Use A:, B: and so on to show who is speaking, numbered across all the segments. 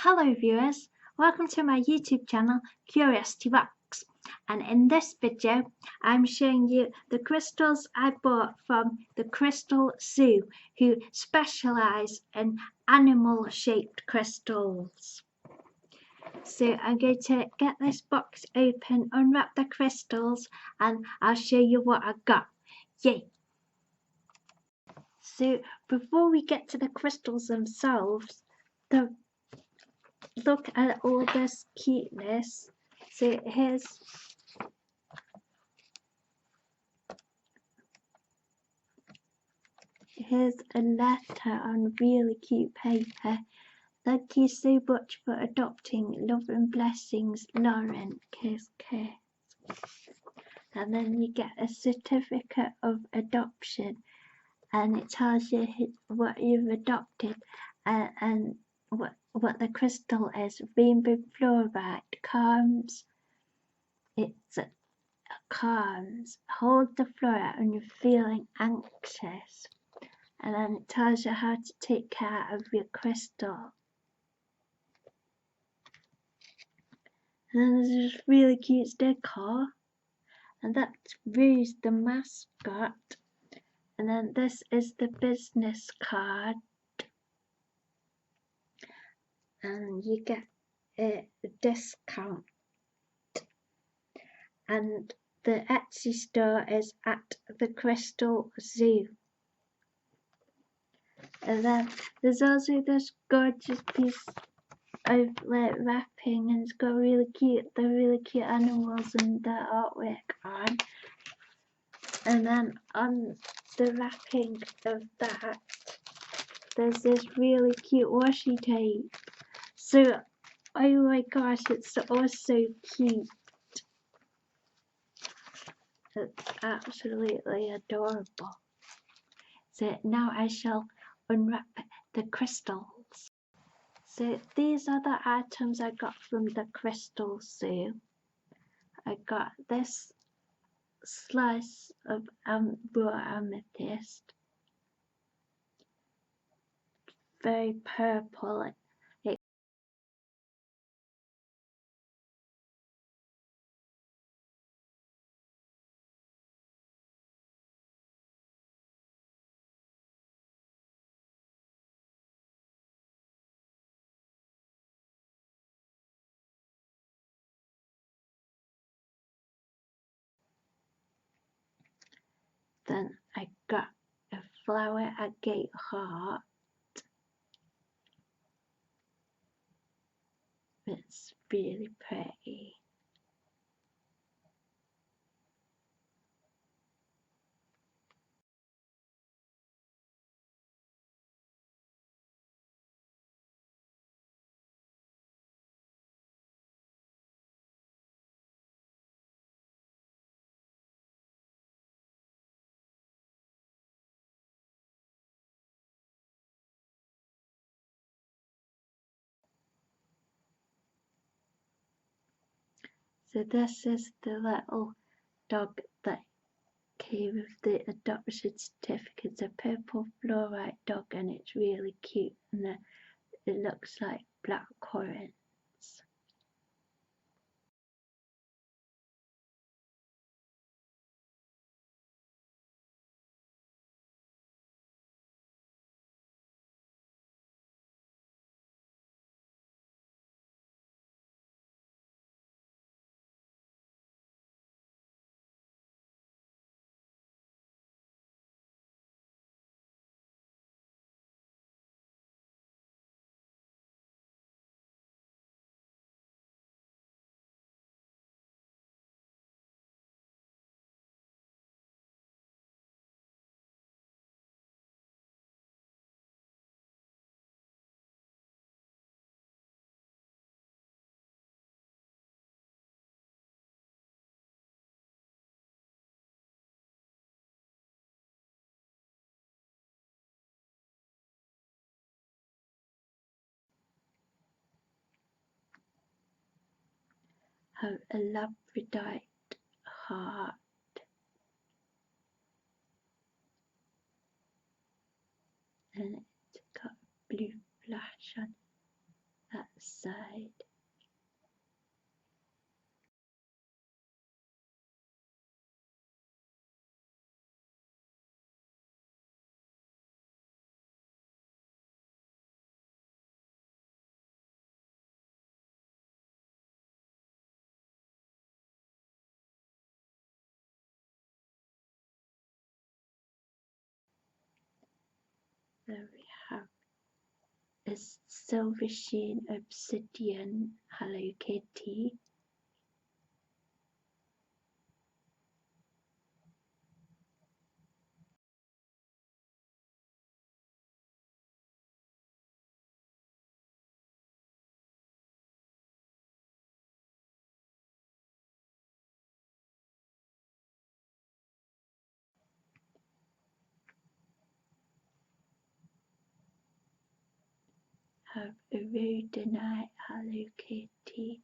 A: Hello viewers, welcome to my YouTube channel Curiosity Box, and in this video I'm showing you the crystals I bought from the Crystal Zoo, who specialise in animal shaped crystals. So I'm going to get this box open, unwrap the crystals, and I'll show you what I got. Yay! So before we get to the crystals themselves, look at all this cuteness. So here's a letter on really cute paper. Thank you so much for adopting. Love and blessings, Lauren. Kiss, kiss. And then you get a certificate of adoption, and it tells you what you've adopted and what the crystal is. Rainbow fluorite calms. It's calms. Hold the fluorite when you're feeling anxious, and then it tells you how to take care of your crystal. And then there's this really cute sticker, and that's Rose the mascot. And then this is the business card, and you get a discount. And the Etsy store is at the Crystal Zoo. And then there's also this gorgeous piece of wrapping, and it's got really cute animals and the artwork on. And then on the wrapping of that, there's this really cute washi tape. So, oh my gosh, it's also cute. It's absolutely adorable. So now I shall unwrap the crystals. So these are the items I got from the Crystal Zoo. I got this slice of raw amethyst. Very purple. Then I got a flower agate heart. It's really pretty. So this is the little dog that came with the adoption certificate. It's a purple fluorite dog, and it's really cute, and it looks like black currants. Have a Labradorite heart. And it's got blue flash on. That's side. There we have a silver sheen obsidian Hello Kitty. Have a Rhodonite Hello Kitty.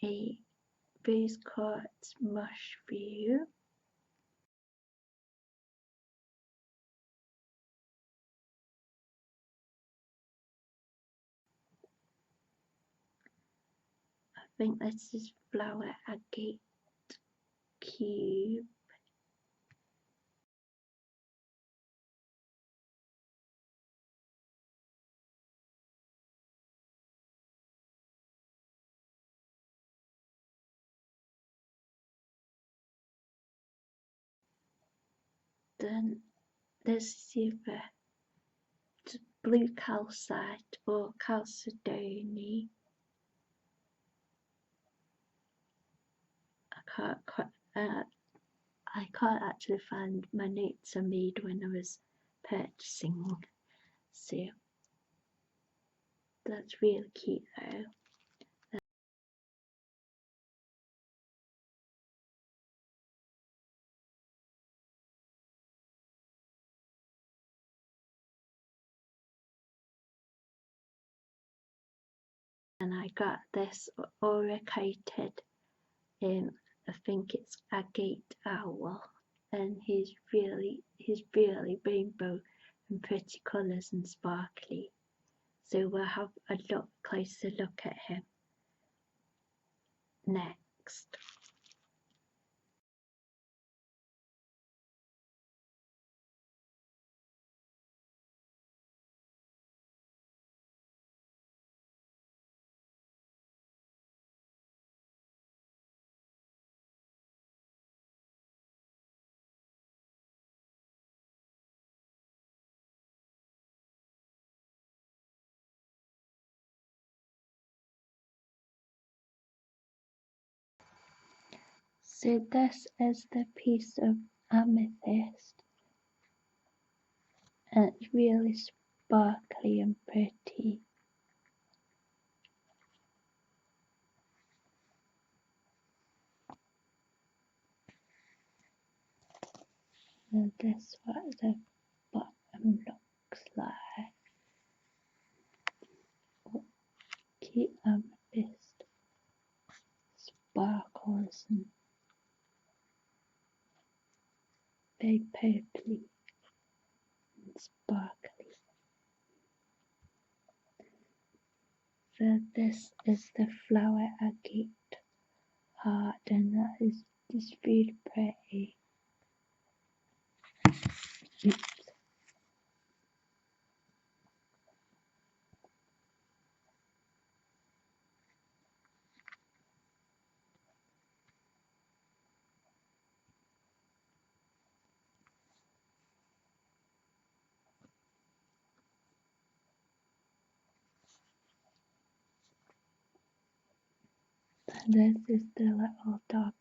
A: A base quartz mushroom. I think this is flower agate cube. Then there's either blue calcite or chalcedony. I can't actually find my notes I made when I was purchasing, so that's really cute though. And I got this aura coated in, I think it's Agate Aura, and he's really rainbow and pretty colours and sparkly. So we'll have a closer look at him next. So this is the piece of amethyst, and it's really sparkly and pretty. And this is what the bottom looks like. Oh, cute amethyst sparkles and very purpley and sparkly. So this is the flower agate heart, and that is just really pretty. Oops. And this is the little dog.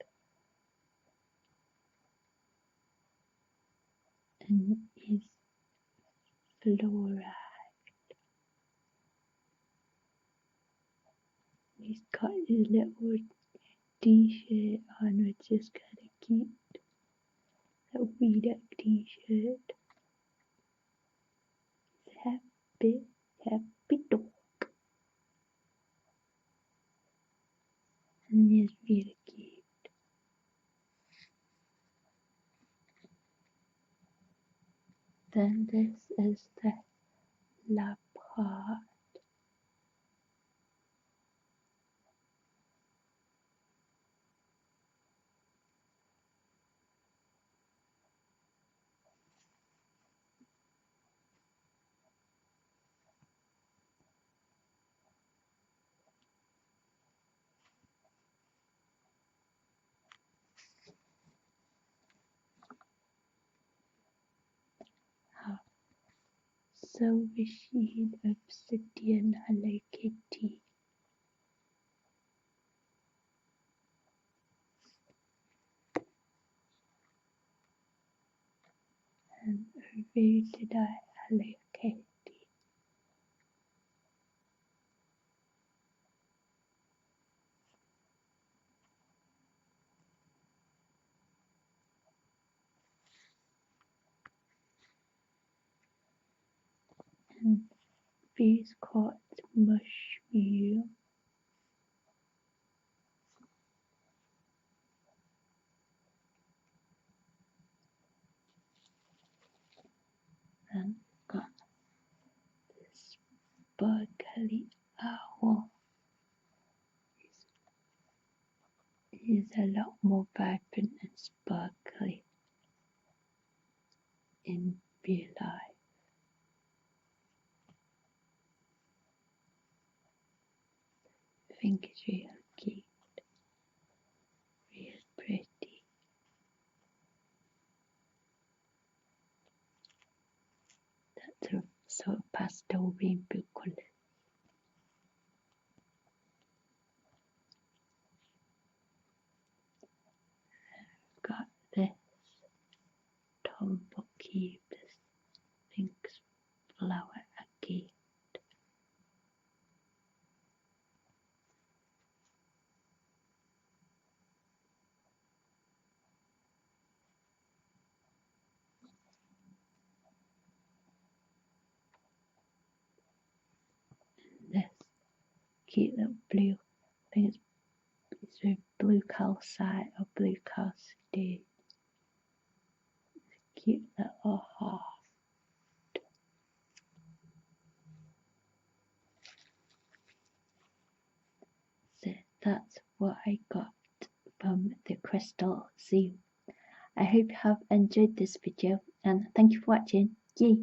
A: and is Fluorite. He's got his little t-shirt on, which is kind of cute. Little V-neck t-shirt. He's happy dog. And he's really cute. Then this is the lab part. Silver Sheen, Obsidian, Hello Kitty. And Rhodonite, Hello Kitty. And these Quartz mushroom. And got this Agate Aura. Is a lot more vibrant and sparkly in real life. I think it's real cute, real pretty. That's a sort of pastel rainbow colour. Got this Tombow cube, this pink flower agate. This cute little blue, I think it's with blue calcite or blue calcite. Cute little heart. So that's what I got from the crystal zoo. I hope you have enjoyed this video and thank you for watching. Yay!